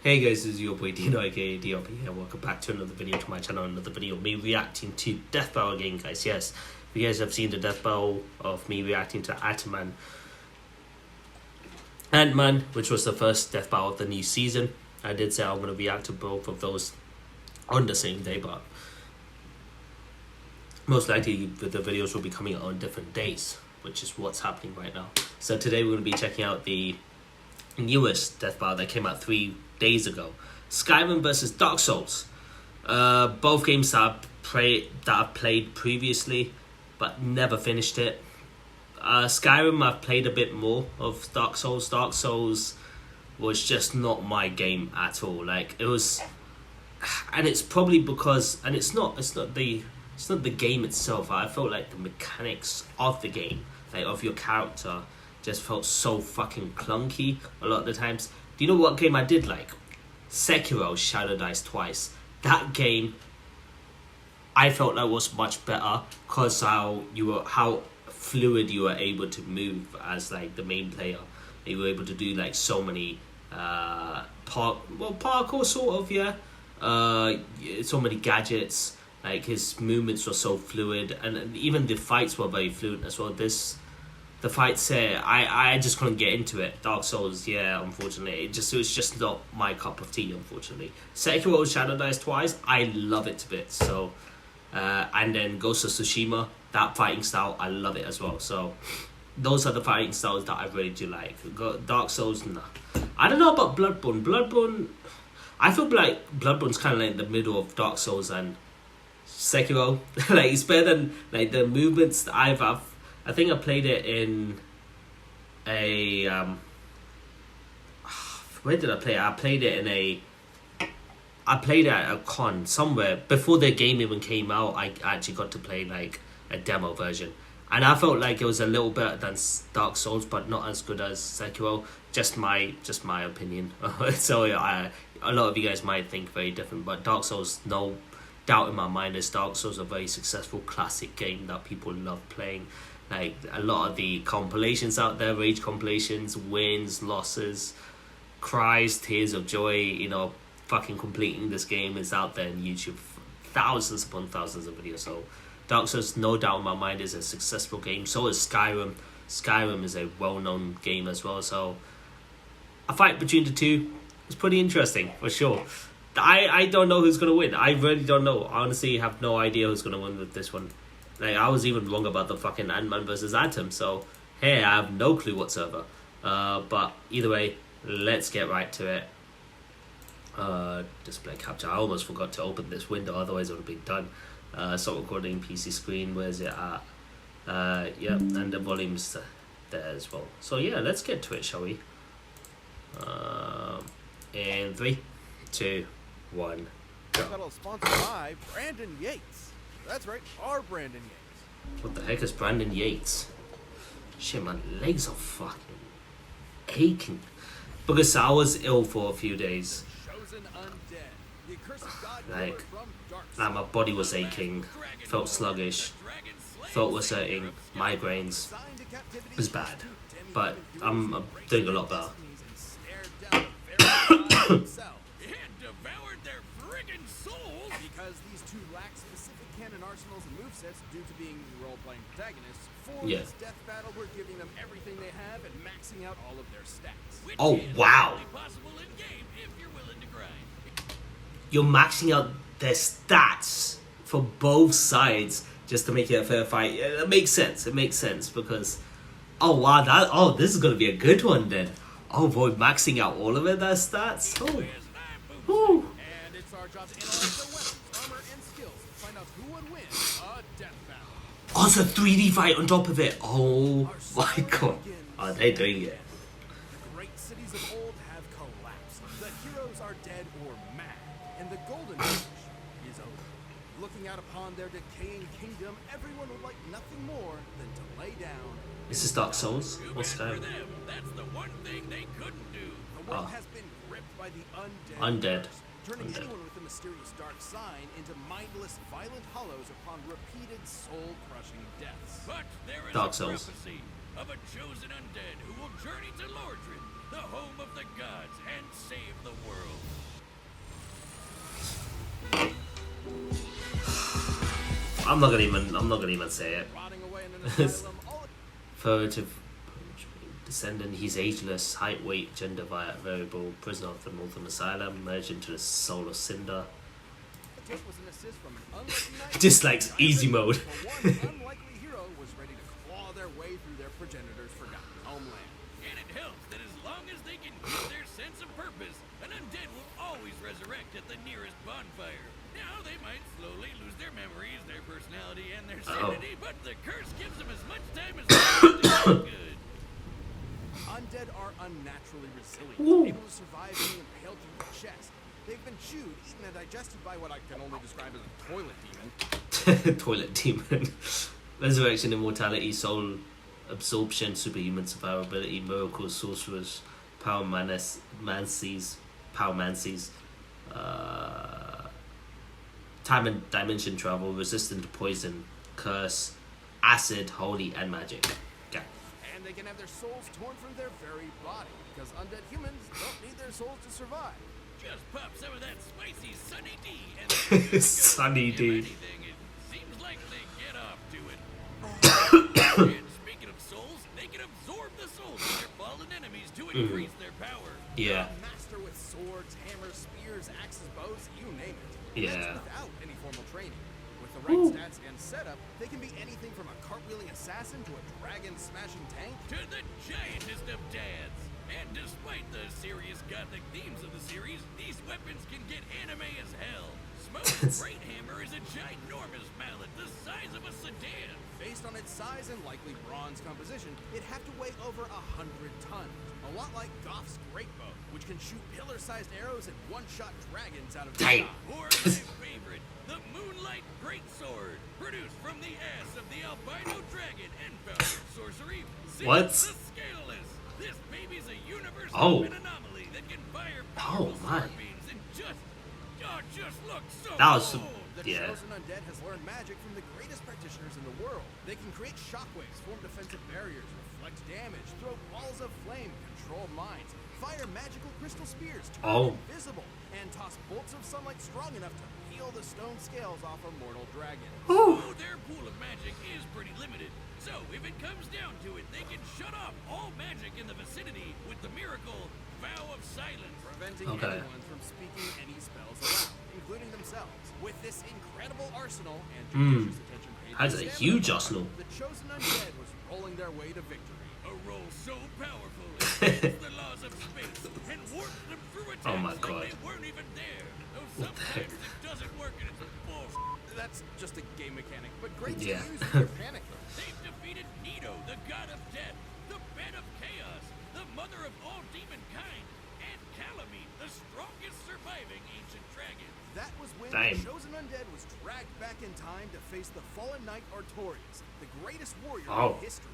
Hey guys, this is your boy Dino aka DOP here. Welcome back to another video to my channel. Another video of me reacting to Death Battle again, guys. Yes, if you guys have seen the Death Battle of me reacting to Ant-Man, which was the first Death Battle of the new season. I did say I'm going to react to both of those on the same day, but most likely the videos will be coming out on different days, which is what's happening right now. So today we're going to be checking out the newest Death Battle that came out 3 days ago, Skyrim versus Dark Souls. Both games that I've played previously but never finished it. Skyrim I've played a bit more of. Dark Souls was just not my game at all. Like, it was, and it's probably because, and it's not the game itself. I felt like the mechanics of the game, like of your character, just felt so fucking clunky a lot of the times. Do you know what game I did like? Sekiro Shadow Dice Twice. That game I felt like was much better because how fluid you were able to move as like the main player. You were able to do like so many parkour sort of, yeah. So many gadgets. Like his movements were so fluid, and even the fights were very fluid as well. The fights here, I just couldn't get into it. Dark Souls, yeah, unfortunately. It was just not my cup of tea, unfortunately. Sekiro Shadow Dice Twice, I love it to bits. So, and then Ghost of Tsushima, that fighting style, I love it as well. So, those are the fighting styles that I really do like. Dark Souls, nah. I don't know about Bloodborne. I feel like Bloodborne's kind of like in the middle of Dark Souls and Sekiro. Like, it's better than like the movements that I've I think I played it in a where did I play it? I played it at a con somewhere before the game even came out. I actually got to play like a demo version, and I felt like it was a little better than Dark Souls, but not as good as Sekiro. Just my opinion. So a lot of you guys might think very different, but Dark Souls, no doubt in my mind, is Dark Souls a very successful classic game that people love playing. Like, a lot of the compilations out there, rage compilations, wins, losses, cries, tears of joy, you know, fucking completing this game is out there on YouTube. Thousands upon thousands of videos. So Dark Souls, no doubt in my mind, is a successful game. So is Skyrim. Skyrim is a well-known game as well. So a fight between the two is pretty interesting, for sure. I don't know who's going to win. I really don't know. I honestly have no idea who's going to win with this one. Like, I was even wrong about the fucking Ant-Man versus Atom, so hey, I have no clue whatsoever. But either way, let's get right to it. Display capture. I almost forgot to open this window, otherwise it would have been done. Start recording, PC screen, where's it at? Yep, and the volume's there as well. So yeah, let's get to it, shall we? In 3, 2, 1, go. Sponsored by Brandon Yates. That's right, our Brandon Yates. What the heck is Brandon Yates? Shit, my legs are fucking aching. Because I was ill for a few days. Like my body was aching, felt sluggish, throat was hurting, migraines. It was bad. But I'm doing a lot better. Because these two lack specific canon arsenals and movesets due to being role-playing protagonists, for yeah. this death battle, we're giving them everything they have and maxing out all of their stats. Oh, wow. You're maxing out their stats for both sides just to make it a fair fight. Yeah, that makes sense. It makes sense because, oh wow, this is gonna be a good one then. Oh boy, maxing out all of their stats. Oh, woo. And it's our job to analyze their weapons, armor, and skills to find out who would win a death battle. Oh, it's a 3D fight on top of it. Oh my god. Are they doing it? The great cities of old have collapsed. The heroes are dead or mad. And the golden age is over. Looking out upon their decaying kingdom, everyone would like nothing more than to lay down. Is this Dark Souls? What's that? That's the one thing they couldn't do. The world has been gripped by the undead. Turning anyone with a mysterious dark sign into mindless, violent hollows upon repeated soul-crushing deaths. But there is Dark a Souls. prophecy of a chosen undead who will journey to Lordran, the home of the gods, and save the world. I'm not gonna even say it. Rotting away in an asylum, all Furtive descendant, he's ageless, height, weight, gender variable, prisoner of the Northern Asylum, merged into the soul of Cinder. it took was an assist from an unlucky knight. Just like easy mode. For one unlikely hero was ready to claw their way through their progenitor's forgotten homeland. And it helps that as long as they can keep their sense of purpose, an undead will always resurrect at the nearest bonfire. Now they might slowly lose their memories, their personality, and their sanity, but the curse gives them as much time as they need to be good. Undead are unnaturally resilient, Ooh. able to survive being impaled through the chest. They've been chewed, eaten, and digested by what I can only describe as a toilet demon. Toilet demon. Resurrection, immortality, soul absorption, superhuman survivability, miracles, sorcerers, pyromancies, time and dimension travel, resistant to poison, curse, acid, holy, and magic. Yeah. And they can have their souls torn from their very body, because undead humans don't need their souls to survive. Just pop some of that spicy Sunny D and Sunny If D. anything, it seems like they get off to it. And speaking of souls, they can absorb the souls of their fallen enemies to increase their power. Yeah. A master with swords, hammers, spears, axes, bows, you name it. Yeah. That's without any formal training. With the right stats and setup, they can be anything from a cartwheeling assassin to a dragon-smashing tank. To the giantest of dads. And despite the serious gothic themes of the series, these weapons can get anime as hell. Smoke's great hammer is a ginormous mallet the size of a sedan. Based on its size and likely bronze composition, it'd have to weigh over 100 tons. A lot like Goff's great bow, which can shoot pillar-sized arrows and one-shot dragons out of the Dang. sky. Or my favorite, the Moonlight Greatsword, produced from the ass of the albino dragon and founder of sorcery, What? the Scaleless. This baby's a universe Oh. of an anomaly that can fire powerful my. sword beams and just looks so That was cool. The Yeah. chosen undead has learned magic from the greatest practitioners in the world. They can create shockwaves, form defensive barriers, reflect damage, throw balls of flame, control minds, fire magical crystal spears, turn invisible, and toss bolts of sunlight strong enough to peel the stone scales off a mortal dragon. Oh, their pool of magic is pretty limited. So, if it comes down to it, they can shut off all magic in the vicinity with the miracle Vow of Silence. Preventing Okay. anyone from speaking any spells aloud, including themselves. With this incredible arsenal and judicious attention paid to That's a stamina huge power, arsenal. The chosen undead was rolling their way to victory. A roll so powerful it bends the laws of space and warps them through attacks Oh my like God. they weren't even there. Though What the heck? sometimes it doesn't work and it's bullshit. That's just a game mechanic, but great to Yeah. use when you're panicking. They've defeated Nido, the god of death, the bed of chaos, the mother of all demon kind, and Calamine, the strongest surviving ancient dragon. That was when Damn. the chosen undead was dragged back in time to face the fallen knight Artorias, the greatest warrior Oh. in history.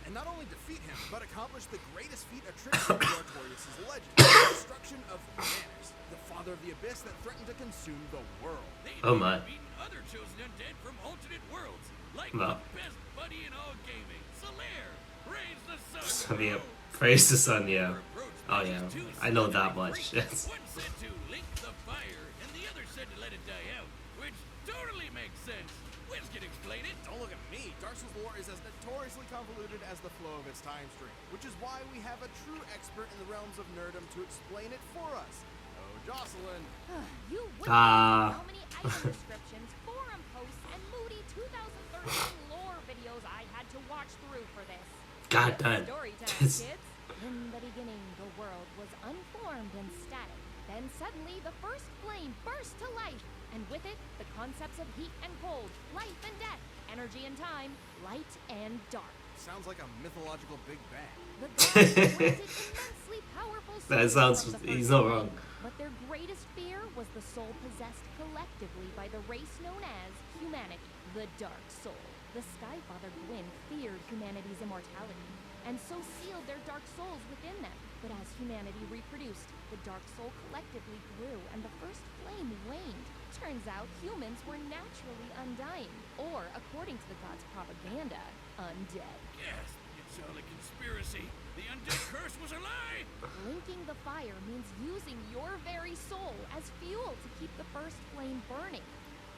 And not only defeat him, but accomplish the greatest feat attributed to Artorias' legend, the destruction of Humanus, the father of the abyss that threatened to consume the world. They've Oh my. even beaten other chosen undead from alternate worlds, like No. the best buddy in all gaming, Solaire. Praise the sun. So, yeah. bro. Praise the sun, yeah. Their approach Oh, was yeah. two I know that separate much. freaks. Yes. One said to link the fire, and the other said to let it die out, which totally makes sense. Wiz can explain it. Don't look at me. Dark Souls lore is as notoriously convoluted as the flow of its time stream, which is why we have a true expert in the realms of nerdom to explain it for us. Oh, Jocelyn. You would Ah. how many item descriptions, forum posts, and moody 2013 lore videos I had to watch through for this. God damn. Story time, This- kids. In the beginning, the world was unformed and static. Then suddenly, the first flame burst to life, and with it, the concepts of heat and cold, life and death, energy and time, light and dark. Sounds like a mythological Big Bang. The gods granted immensely powerful That souls sounds- from the he's first not flame, wrong. But their greatest fear was the soul possessed collectively by the race known as humanity, the Dark Soul. The Skyfather Gwyn feared humanity's immortality, and so sealed their dark souls within them. But as humanity reproduced, the Dark Soul collectively grew, and the first flame waned. Turns out humans were naturally undying, or, according to the gods' propaganda, undead. Gasp! It's all a conspiracy. The undead curse was a lie. Linking the fire means using your very soul as fuel to keep the first flame burning.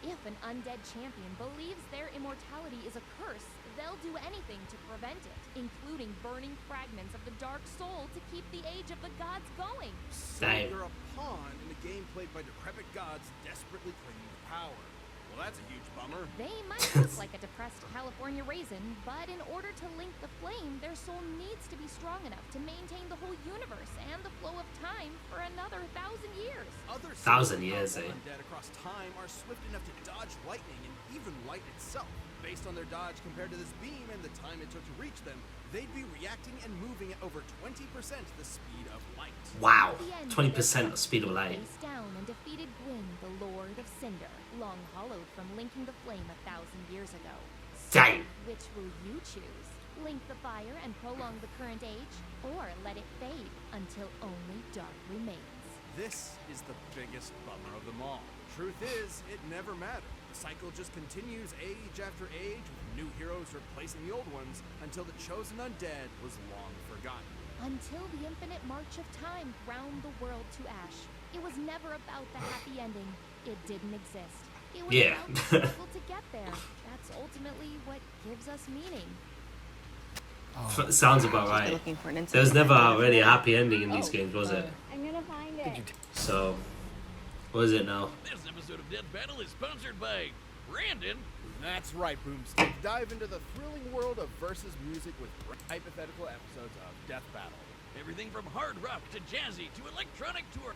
If an undead champion believes their immortality is a curse, they'll do anything to prevent it, including burning fragments of the Dark Soul to keep the Age of the Gods going. So Damn. you're a pawn in a game played by decrepit gods desperately clinging to power. Well, that's a huge bummer. They might look like a depressed California raisin, but in order to link the flame, their soul needs to be strong enough to maintain the whole universe and the flow of time for another 1,000 years. Other 1,000 years, powerful eh? undead across time are swift enough to dodge lightning and even light itself. Based on their dodge compared to this beam and the time it took to reach them, they'd be reacting and moving at over 20% the speed of light. Wow, At the end 20% of speed of light. Faced down and defeated Gwyn, the Lord of Cinder, long hollowed from linking the flame 1,000 years ago. Dang. Which will you choose? Link the fire and prolong the current age, or let it fade until only dark remains? This is the biggest bummer of them all. Truth is, it never mattered. The cycle just continues age after age, with new heroes replacing the old ones, until the chosen undead was long forgotten. Until the infinite march of time ground the world to ash. It was never about the happy ending. It didn't exist. It was Yeah. about the struggle to get there. That's ultimately what gives us meaning. Sounds about right. Looking for an There was incident. never really a happy ending in these games, was it? I'm gonna find it. So, what is it now? This episode of Dead Battle is sponsored by Brandon. That's right, Boomstick. Dive into the thrilling world of versus music with hypothetical episodes of Death Battle. Everything from hard rock to jazzy to electronic tour.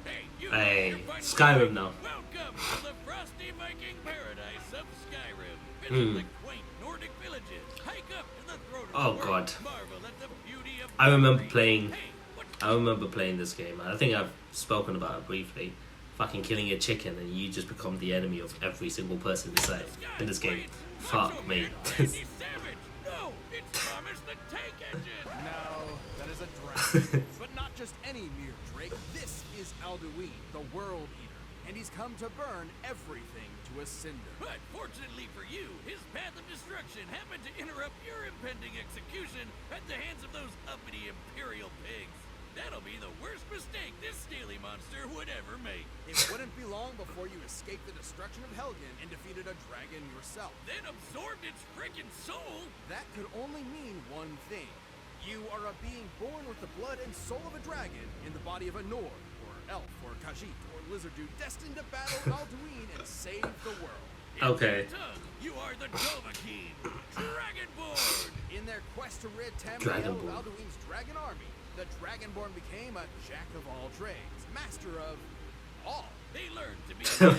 Hey, you! Hey, you're finally Skyrim here. now. Welcome to the frosty Viking paradise of Skyrim. Visit the quaint Nordic villages. Hike up to the throne of Oh, the world. God. Marvel at the beauty of I remember country. playing. Hey, what's I remember playing this game. I think I've spoken about it briefly. Fucking killing a chicken and you just become the enemy of every single person in this game. Fuck me. Randy Savage? No, it's Thomas the Tank Engine. No, that is a dragon. But not just any mere Drake. This is Alduin, the World Eater. And he's come to burn everything to a cinder. But fortunately for you, his path of destruction happened to interrupt your impending execution at the hands of those uppity Imperial pigs. That'll be the worst mistake this steely monster would ever make. It wouldn't be long before you escaped the destruction of Helgen and defeated a dragon yourself. Then absorbed its freaking soul. That could only mean one thing. You are a being born with the blood and soul of a dragon in the body of a Nord, or elf, or Khajiit, or lizard dude destined to battle Alduin and save the world. Okay. In tongue, you are the Dovahkiin, Dragonborn. In their quest to rid Tamriel of Dragonborn. Alduin's dragon army, the Dragonborn became a jack of all trades, master of all. They learned to be a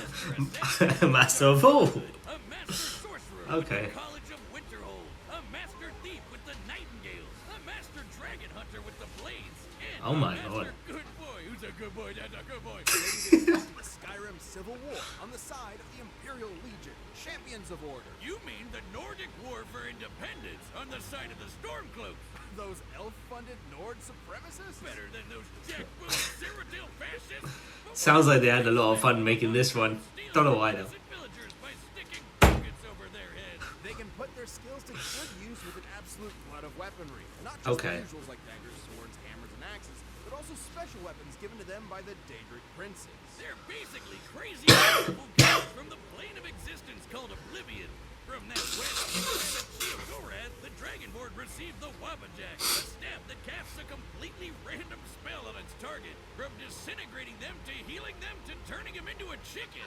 master assassin, Master of all. a master sorcerer Okay. with the College of Winterhold, a master thief with the Nightingales, a master dragon hunter with the blades, and Oh my a lord. master good boy. Who's a good boy? That's a good boy. Ready to fight the Skyrim Civil War on the side of the Imperial Legion, champions of order. You mean the Nordic War for Independence on the side of the Stormcloaks? Those elf-funded Nord supremacists? Better than those jackbooted Cyrodiil fascists? Sounds like they had a lot of fun making this one. Don't know why though. Innocent villagers by sticking buckets over their heads. They can put their skills to good use with an absolute glut of weaponry. Not just Okay. the usuals like daggers, swords, hammers, and axes, but also special weapons given to them by the Daedric princes. They're basically crazy powerful gods from the plane of existence called Oblivion. From that quest on the planet Sheogorath, the Dragonborn received the Wabbajack, a staff that casts a completely random spell on its target, from disintegrating them to healing them to turning them into a chicken.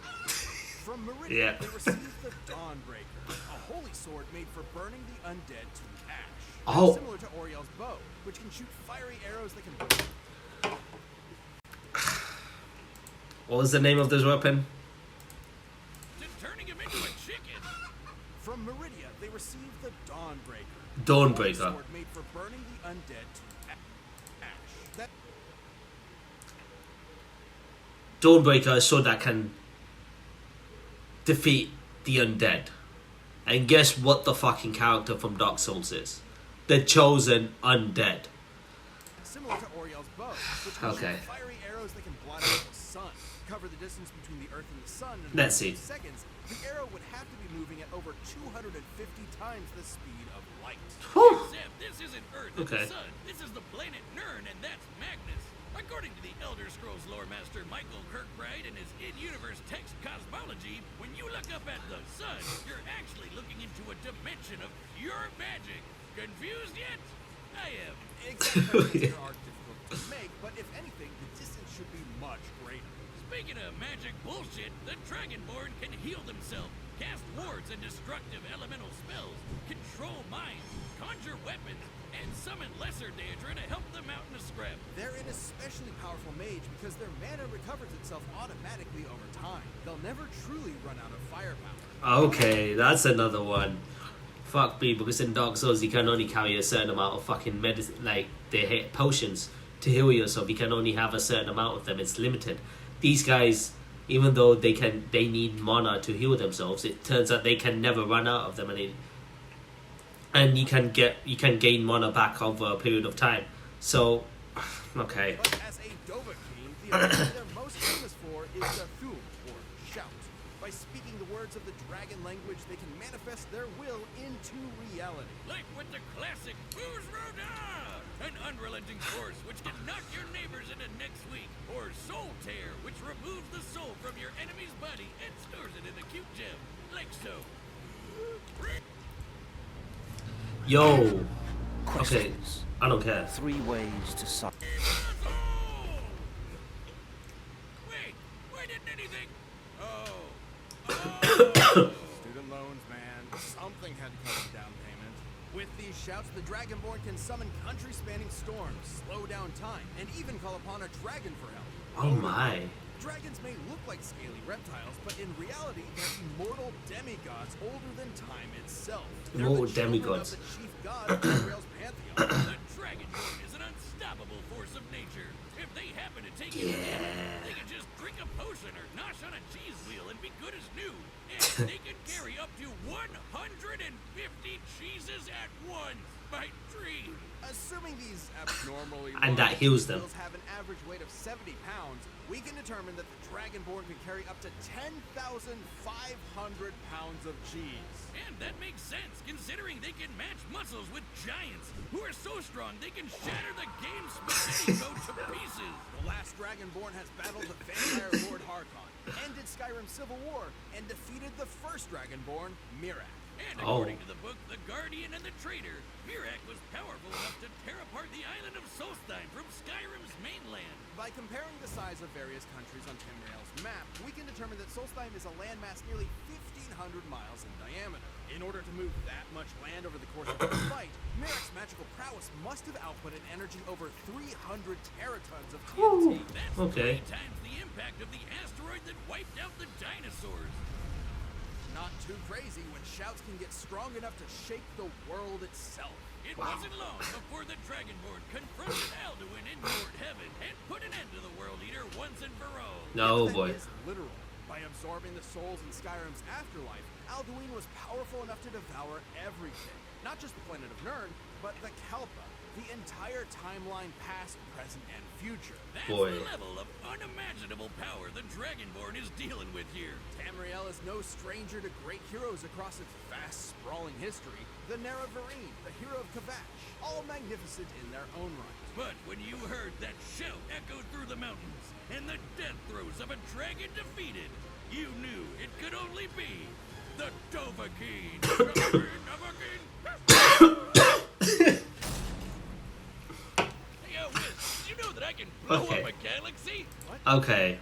From Meridian, Yeah. they received the Dawnbreaker, a holy sword made for burning the undead to ash. Oh. Similar to Oriel's bow, which can shoot fiery arrows that can... What was the name of this weapon? To turning him into a chicken. From Meridia, they received the Dawnbreaker. Dawnbreaker. A sword made for burning the undead to ash. That Dawnbreaker, a sword that can defeat the undead. And guess what the fucking character from Dark Souls is? The chosen undead. similar to Oriel's bow, which can Okay. shoot fiery arrows arrows that can blot out the sun, cover the distance between the Earth and the sun in Let's see. seconds. The arrow would have to be moving at over 250 times the speed of light. Whew. Except this isn't Earth and Okay. the Sun. This is the planet Nirn, and that's Magnus. According to the Elder Scrolls lore master Michael Kirkbride and his in-universe text cosmology, when you look up at the sun, you're actually looking into a dimension of pure magic. Confused yet? I am. Exact measurements are difficult to make, but if anything, the distance should be much greater. Speaking of magic bullshit, the Dragonborn can heal themselves, cast wards and destructive elemental spells, control minds, conjure weapons, and summon lesser Daedra to help them out in a scrap. They're an especially powerful mage because their mana recovers itself automatically over time. They'll never truly run out of firepower. Okay, that's another one. Fuck me, because in Dark Souls you can only carry a certain amount of fucking medicine, like they hit potions to heal yourself. You can only have a certain amount of them. It's limited. These guys, even though they need mana to heal themselves, it turns out they can never run out of them, and you can gain mana back over a period of time. So, okay. But as a Dovahkiin, the ability they're most famous for is the Thum, or shout. By speaking the words of the dragon language, they can manifest their will into reality. Like with the classic Who's Roda? An unrelenting force which can knock your neighbors into next week. Or Soul Tear, which removes the soul from your enemy's body and stores it in a cute gem. Like so. Yo. Okay, Questions. I don't care. 3 ways to solve. Wait, why didn't anything? Oh. Student loans, man. Something had to cover the down payment. With these shouts, the Dragonborn can summon country-spanning storms, slow down time, and even call upon a dragon for help. Oh my. Dragons may look like scaly reptiles, but in reality, they're immortal demigods older than time itself. They're Immortal the children demigods. of the chief god of Israel's pantheon. The Dragonborn is an unstoppable force of nature. If they happen to take it in, they can just drink a potion or nosh on a cheese wheel and be good as new. And they can carry up to 150 cheeses at once by tree. Assuming these abnormally And that large heals them. wheels have an average weight of 70 pounds, we can determine that the Dragonborn can carry up to 10,500 pounds of cheese. And that makes sense, considering they can match muscles with giants, who are so strong they can shatter the game's spaghetti code to pieces. The last Dragonborn has battled the vampire Lord Harkon, ended Skyrim's civil war, and defeated the first Dragonborn, Miraak. And Oh. according to the book The Guardian and the Traitor, Miraak was powerful enough to tear apart the island of Solstheim from Skyrim's mainland. By comparing the size of various countries on Tamriel's map, we can determine that Solstheim is a landmass nearly 1,500 miles in diameter. In order to move that much land over the course of a fight, Miraak's magical prowess must have output an energy over 300 teratons of TNT. That's Okay. 3 times the impact of the asteroid that wiped out the dinosaurs. Not too crazy when shouts can get strong enough to shake the world itself. It wasn't long before the Dragonborn confronted Alduin in Lord Heaven and put an end to the World Eater once and for all. No That boy. is literal. By absorbing the souls in Skyrim's afterlife, Alduin was powerful enough to devour everything. Not just the planet of Nirn, but the Kalpa. The entire timeline, past, present, and future. That's Boy. the level of unimaginable power the Dragonborn is dealing with here. Tamriel is no stranger to great heroes across its vast, sprawling history. The Nerevarine, the hero of Kavash, all magnificent in their own right. But when you heard that shout echo through the mountains and the death throes of a dragon defeated, you knew it could only be the Dovahkiin. Dovahkiin. Hey, Wiz, did you know that I can blow Okay. up a galaxy? Okay.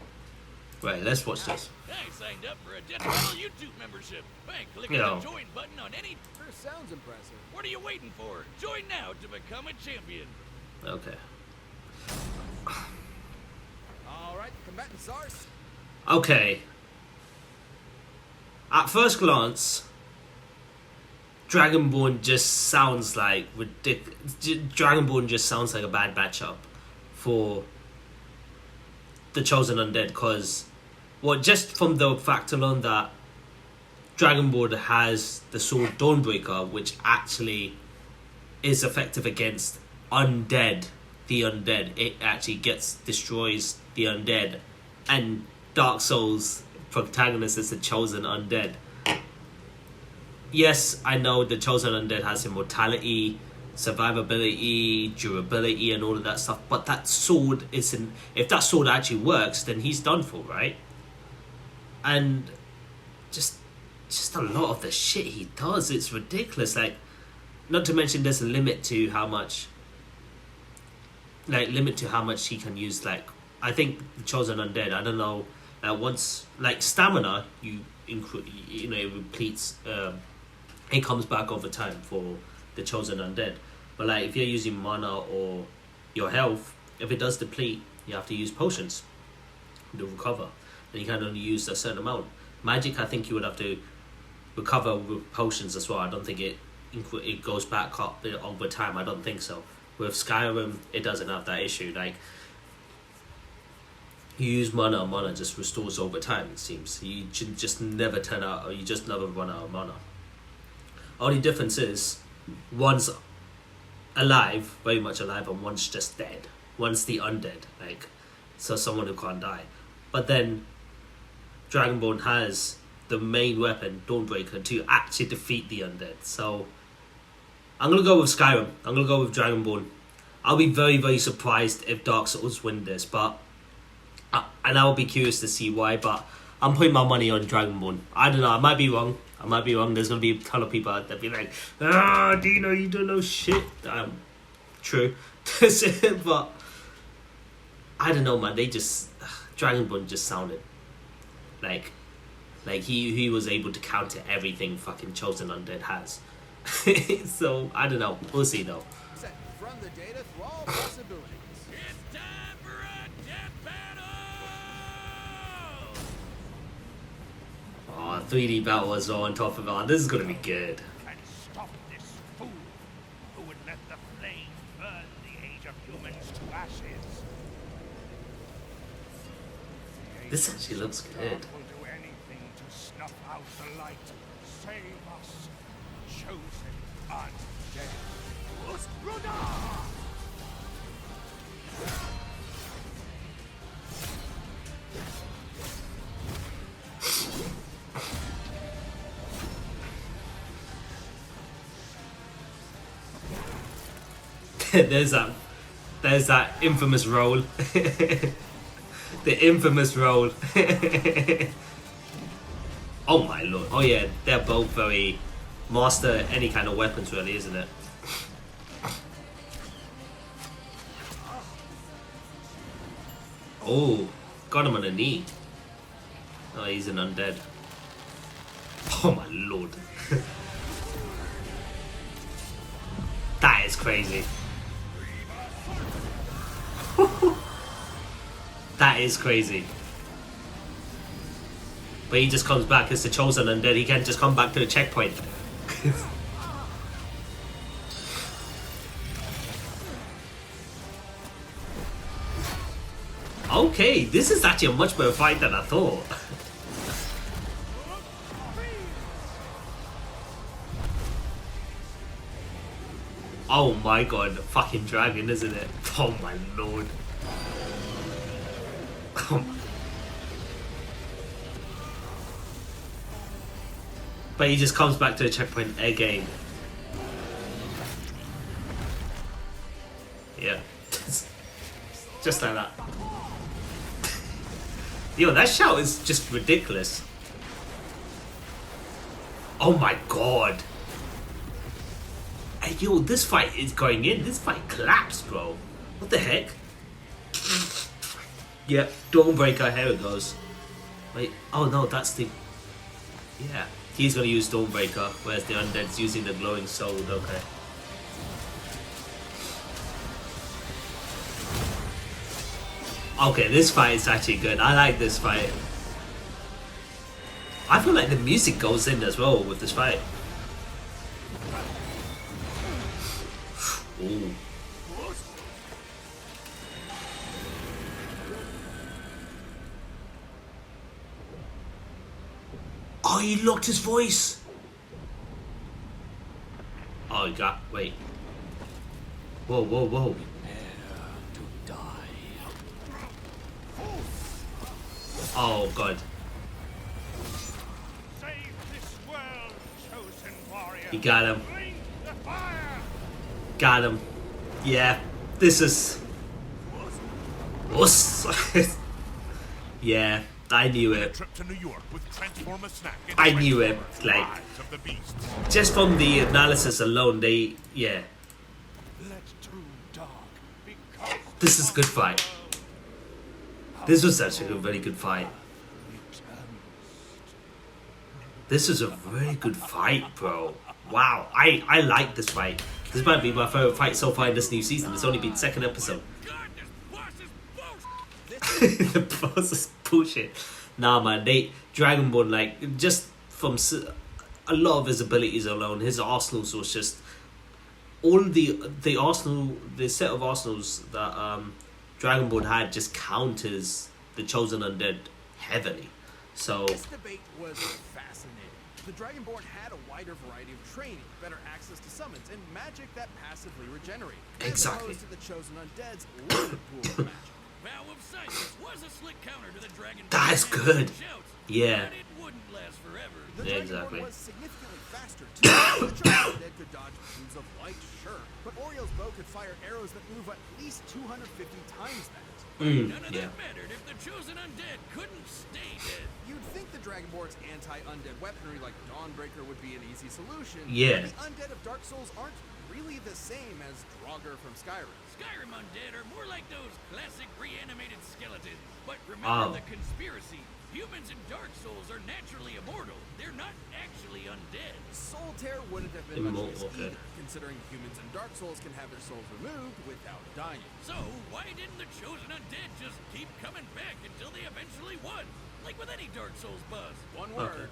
Right, let's watch this. I signed up for a Death Metal YouTube membership by clicking Yeah. the join button on any. Sure sounds impressive. What are you waiting for? Join now to become a champion. Okay. All right, combatant Zars. Okay. At first glance, Dragonborn just sounds like Dragonborn just sounds like a bad matchup for the Chosen Undead, because, well, just from the fact alone that Dragonborn has the sword Dawnbreaker, which actually is effective against undead the undead. It actually destroys the undead, and Dark Souls protagonist is the chosen undead. Yes, I know the chosen undead has immortality, survivability, durability, and all of that stuff. But that sword isn't. If that sword actually works, then he's done for, right? And just a lot of the shit he does, it's ridiculous. Like, not to mention there's a limit to how much. He can use. Like, I think the chosen undead. I don't know. Once stamina, it repletes. It comes back over time for the chosen undead. But if you're using mana or your health, if it does deplete, you have to use potions to recover. And you can only use a certain amount. Magic, I think you would have to recover with potions as well. I don't think it goes back up over time. I don't think so. With Skyrim, it doesn't have that issue. You use mana just restores over time, it seems. You just never turn out, or you just never run out of mana. Only difference is, one's alive, very much alive, and one's just dead. One's the undead, so someone who can't die. But then, Dragonborn has the main weapon, Dawnbreaker, to actually defeat the undead. So, I'm going to go with Skyrim. I'm going to go with Dragonborn. I'll be very, very surprised if Dark Souls win this, and I'll be curious to see why, but I'm putting my money on Dragonborn. I don't know, I might be wrong. There's going to be a ton of people out there be like, Dino, you don't know shit. True. But, I don't know, man. Dragonborn just sounded like he was able to counter everything fucking Chosen Undead has. So, I don't know. We'll see, though. Run the data through all possibilities. It's time for a death battle! Oh, 3D battle as well on top of it. This is going to be good. And stop this fool who would let the flame burn the age of humans to ashes. This actually looks good. Will do anything to snuff out the light. Save us, chosen undead. There's that infamous roll. The infamous roll. Oh my lord. Oh yeah, they're both very master any kind of weapons, really, isn't it? Oh, got him on a knee. Oh, he's an undead. Oh my lord. That is crazy. That is crazy. But he just comes back as the chosen undead. He can't just come back to the checkpoint. Okay, this is actually a much better fight than I thought. Oh my god, fucking dragon, isn't it? Oh my lord. But he just comes back to the checkpoint again. Yeah. Just like that. Yo, that shout is just ridiculous. Oh my god. Hey, yo, this fight is going in. This fight collapsed, bro. What the heck? Yep, Dawnbreaker, here it goes. Wait, oh no, that's the... Yeah, he's gonna use Dawnbreaker, whereas the Undead's using the Glowing Sword, okay. Okay, this fight is actually good. I like this fight. I feel like the music goes in as well with this fight. Ooh. Oh, he locked his voice. Oh, he got... Wait. Whoa, whoa, whoa. Oh god. Save this world, chosen warrior. You got him. Bring the fire. Got him. Yeah. This is... Us. Yeah. I knew it. Trip to New York with Transformer Snack. and I knew it. Transformers Like, Rise of the Beast. just from the analysis alone, they... Yeah. Let true dark because This is a good fight. This was actually a very good fight. This is a very good fight, bro. Wow. I like this fight. This might be my favorite fight so far in this new season. It's only been second episode. God, this boss is bullshit. The boss is bullshit. Nah, man, Dragonborn, like, just from a lot of his abilities alone, his arsenals was just all the set of arsenals that Dragonborn had just counters the Chosen Undead heavily. So This debate was fascinating. The Dragonborn had a wider variety of training, better access to summons, and magic that passively regenerated. Exactly. As opposed to the Chosen Undead's limited pool of magic. Vow of Silence was a slick counter to the Dragon. That's good. Shouts, Yeah. but it wouldn't last forever. The Yeah, Dragonborn exactly. was significantly faster too. The Chosen Undead could dodge beams of light, sure, but Oriel's bow could fire arrows that move at least 250 times that. None of yeah. that mattered if the Chosen Undead couldn't stay dead. You'd think the Dragonborn's anti-undead weaponry like Dawnbreaker would be an easy solution. Yeah. But the undead of Dark Souls aren't really the same as Draugr from Skyrim. Skyrim Undead are more like those classic reanimated skeletons. But Oh. remember the conspiracy. Humans in Dark Souls are naturally immortal. They're not actually undead. Soul Tear wouldn't have been much use Okay. either, considering humans in Dark Souls can have their souls removed without dying. So, why didn't the Chosen Undead just keep coming back until they eventually won? Like with any Dark Souls boss. One word,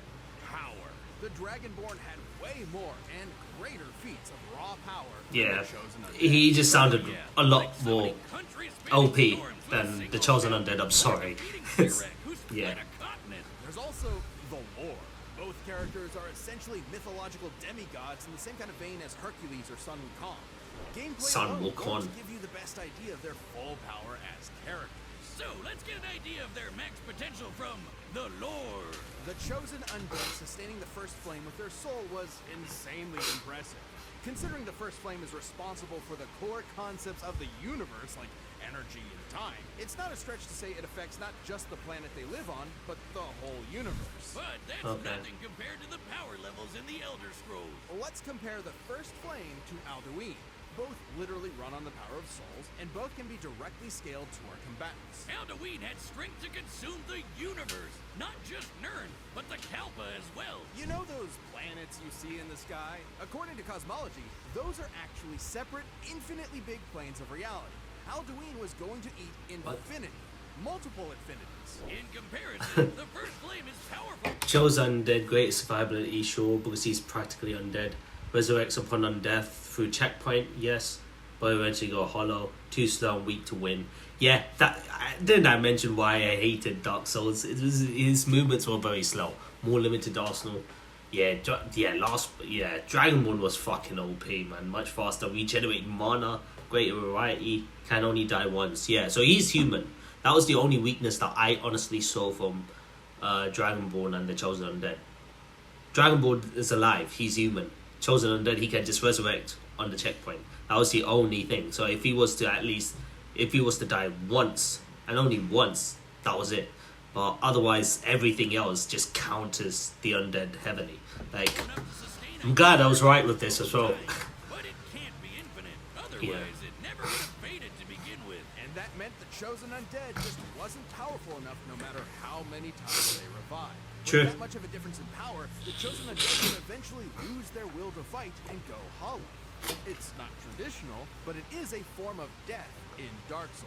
power. The Dragonborn had way more and greater feats of raw power than Yeah. the Chosen Undead. He just sounded a lot Like so more many countries spanning OP storms with a than the single Chosen shot. Undead. I'm sorry. Defeating Tyrek, who split Yeah. a continent. There's also the lore. Both characters are essentially mythological demigods in the same kind of vein as Hercules or Sun Wukong. Gameplay Sun alone Wukong. won't give you the best idea of their full power as characters. So, let's get an idea of their max potential from the lore. The Chosen Undead sustaining the First Flame with their soul was insanely impressive. Considering the First Flame is responsible for the core concepts of the universe, like energy and time, it's not a stretch to say it affects not just the planet they live on, but the whole universe. But that's Okay. nothing compared to the power levels in the Elder Scrolls. Let's compare the First Flame to Alduin. Both literally run on the power of souls, and both can be directly scaled to our combatants. Alduin had strength to consume the universe, not just Nirn, but the Kalpa as well. You know those planets you see in the sky? According to cosmology, those are actually separate, infinitely big planes of reality. Alduin was going to eat infinity. Multiple infinities. In comparison, the First Flame is powerful. Chosen Undead, greatest survivability, sure, because he's practically undead. Resurrects upon undeath through checkpoint, yes, but eventually go hollow. Too slow and weak to win. Yeah, didn't I mention why I hated Dark Souls? His movements were very slow, more limited arsenal. Dragonborn was fucking OP, man. Much faster, regenerating mana, greater variety, can only die once. Yeah, so he's human. That was the only weakness that I honestly saw from Dragonborn and the Chosen Undead. Dragonborn is alive, he's human. Chosen Undead, he can just resurrect on the checkpoint. That was the only thing. So if he was to die once, and only once, that was it. But otherwise, everything else just counters the undead heavily. Like, Enough to sustain I'm glad I was right with this as well. But it can't be infinite. Otherwise, Yeah. it never would have faded to begin with. And that meant the Chosen Undead just wasn't powerful enough no matter how many times they revived. True. With that much of a difference in power, the Chosen Undead would eventually lose their will to fight and go hollow. It's not traditional, but it is a form of death in Dark Souls.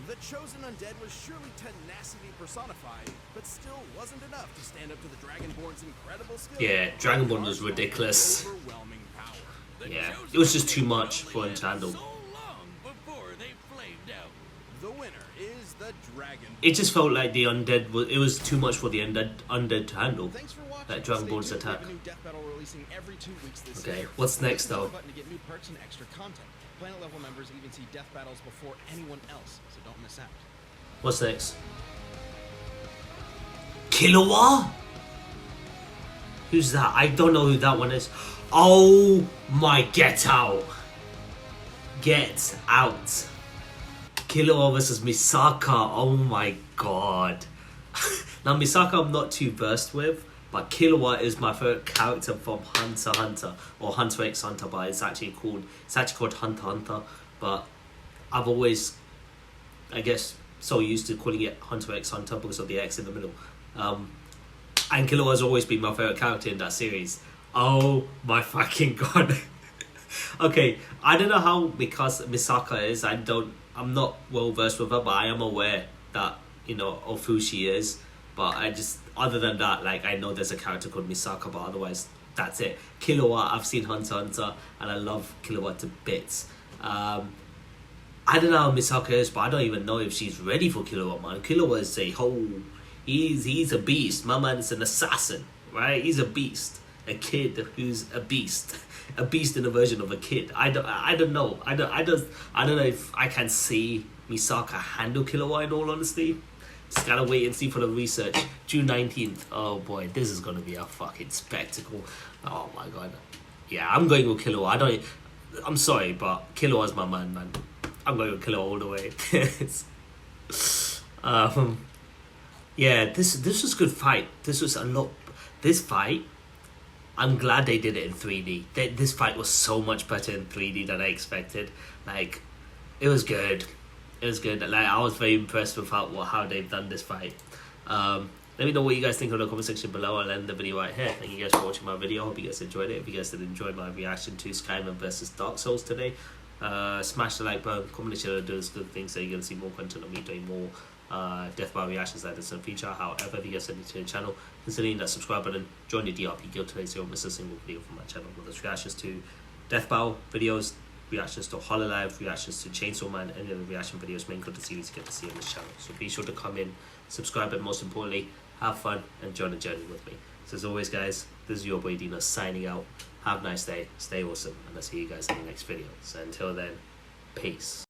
The Chosen Undead was surely tenacity personified, but still wasn't enough to stand up to the Dragonborn's incredible skill. Yeah, Dragonborn was ridiculous. Overwhelming power. The Yeah, Chosen it was just too Undead much only for him lived to handle. So long before they flamed out. The winner is the Dragon. It just felt like the undead it was too much for the undead to handle. Thanks for watching. That Dragonborn's Stay tuned. We attack. have a new death battle releasing every 2 weeks this Okay, year. what's next, Click the though? button to get new perks and extra content. Planet level members even see death battles before anyone else, so don't miss out. What's next? Killua? Who's that? I don't know who that one is. Oh my, get out. Get out. Killua versus Misaka. Oh my god. Now Misaka I'm not too versed with, but Killua is my favorite character from Hunter x Hunter, or Hunter x Hunter, but it's actually called Hunter x Hunter. But I've always, I guess, so used to calling it Hunter x Hunter because of the X in the middle. And Killua has always been my favorite character in that series. Oh my fucking god. Okay, I don't know how Misaka is. I'm not well versed with her, but I am aware that, you know, of who she is. But I just, other than that, like, I know there's a character called Misaka, but otherwise, that's it. Killua, I've seen Hunter x Hunter, and I love Killua to bits. I don't know how Misaka is, but I don't even know if she's ready for Killua, man. Killua is a whole... He's a beast. My man is an assassin, right? He's a beast. A kid who's a beast. A beast in a version of a kid. I don't know. I don't know if I can see Misaka handle Killua, in all honesty. Just gotta wait and see for the research. June 19th. Oh boy, this is gonna be a fucking spectacle. Oh my god. Yeah, I'm going with Killua. I'm sorry, but Killua's my man. I'm going with Killua all the way. Yeah, this was a good fight. This was a lot. This fight, I'm glad they did it in 3D. This fight was so much better in 3D than I expected. Like, it was good. It was good. Like, I was very impressed with how they've done this fight. Let me know what you guys think in the comment section below. I'll end the video right here. Thank you guys for watching my video. Hope you guys enjoyed it. If you guys did enjoy my reaction to Skyrim versus Dark Souls today, smash the like button, comment and do those good things so you're going to see more content of me doing more death bar reactions like this in the future. However, if you guys are new to the channel, consider hitting that subscribe button, join the DRP guild today so you won't miss a single video from my channel, whether it's reactions to death battle videos, reactions to Hololive, reactions to Chainsaw Man, any of the reaction videos main content series you get to see on this channel. So be sure to come in, subscribe, and most importantly, have fun and join the journey with me. So as always, guys, this is your boy Dino signing out. Have a nice day, stay awesome, and I'll see you guys in the next video. So until then, peace.